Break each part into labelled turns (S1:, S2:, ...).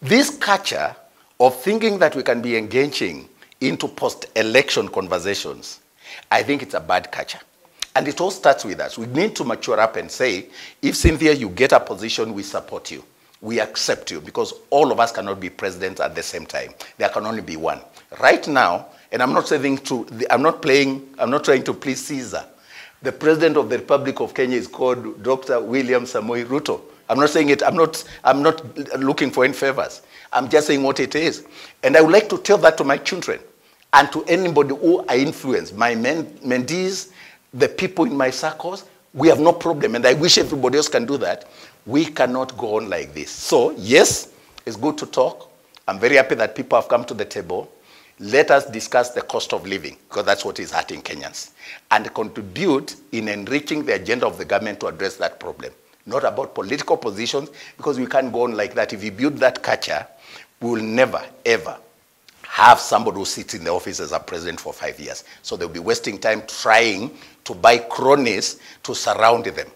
S1: This culture of thinking that we can be engaging into post-election conversations, I think it's a bad culture. And it all starts with us. We need to mature up and say, if Cynthia, you get a position, we support you. We accept you, because all of us cannot be presidents at the same time. There can only be one. Right now, and I'm not trying to please Caesar. The president of the Republic of Kenya is called Dr. William Samoei Ruto. I'm not saying it, I'm not looking for any favors. I'm just saying what it is. And I would like to tell that to my children and to anybody who I influence, my mentees, the people in my circles. We have no problem, and I wish everybody else can do that. We cannot go on like this. So, yes, it's good to talk. I'm very happy that people have come to the table. Let us discuss the cost of living, because that's what is hurting Kenyans, and contribute in enriching the agenda of the government to address that problem. Not about political positions, because we can't go on like that. If we build that culture, we will never, ever have somebody who sits in the office as a president for 5 years. So they'll be wasting time trying to buy cronies to surround them.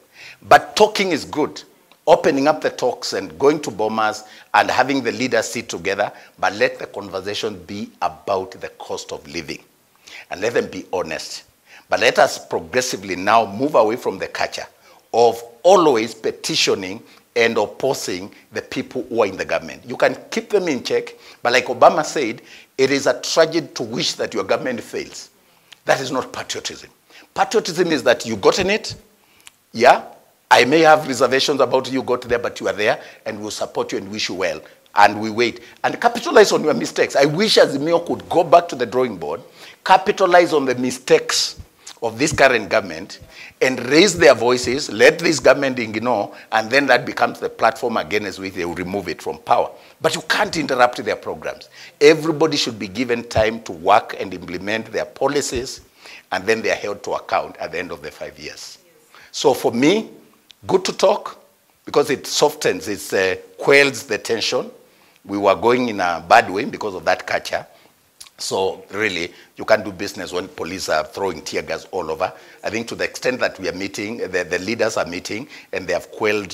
S1: But talking is good. Opening up the talks and going to bombers and having the leaders sit together, but let the conversation be about the cost of living. And let them be honest. But let us progressively now move away from the culture of always petitioning and opposing the people who are in the government. You can keep them in check, but like Obama said, it is a tragedy to wish that your government fails. That is not patriotism. Patriotism is that you gotten it, yeah, I may have reservations about you got there, but you are there, and we'll support you and wish you well. And we wait. And capitalize on your mistakes. I wish Azimio could go back to the drawing board, capitalize on the mistakes of this current government, and raise their voices, let this government ignore, and then that becomes the platform against which they will remove it from power. But you can't interrupt their programs. Everybody should be given time to work and implement their policies, and then they are held to account at the end of the 5 years. So for me, good to talk, because it softens, it quells the tension. We were going in a bad way because of that culture. So really, you can't do business when police are throwing tear gas all over. I think to the extent that we are meeting, the leaders are meeting, and they have quelled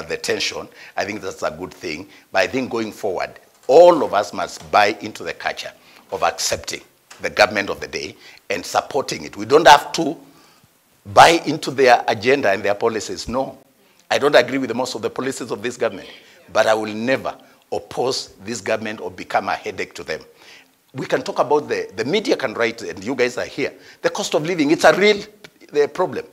S1: the tension, I think that's a good thing. But I think going forward, all of us must buy into the culture of accepting the government of the day and supporting it. We don't have to buy into their agenda and their policies. No, I don't agree with most of the policies of this government, but I will never oppose this government or become a headache to them. We can talk about the media can write, and you guys are here. The cost of living, it's a real problem.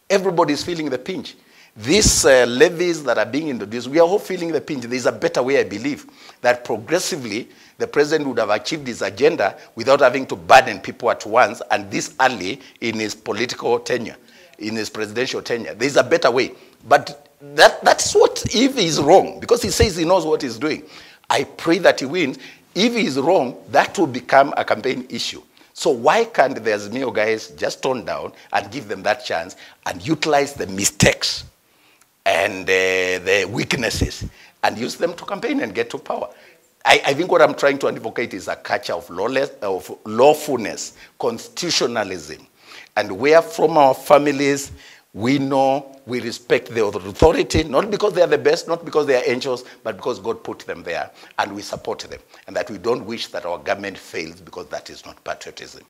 S1: Everybody is feeling the pinch. These levies that are being introduced, we are all feeling the pinch. There's a better way, I believe, that progressively the president would have achieved his agenda without having to burden people at once, and this early in his political tenure, in his presidential tenure. There's a better way. But that's what, if he's wrong, because he says he knows what he's doing. I pray that he wins. If he is wrong, that will become a campaign issue. So why can't the Azimio guys just tone down and give them that chance and utilize the mistakes and the weaknesses and use them to campaign and get to power? I think what I'm trying to advocate is a culture of lawfulness, constitutionalism, and where from our families we know we respect the authority, not because they are the best, not because they are angels, but because God put them there, and we support them, and that we don't wish that our government fails, because that is not patriotism.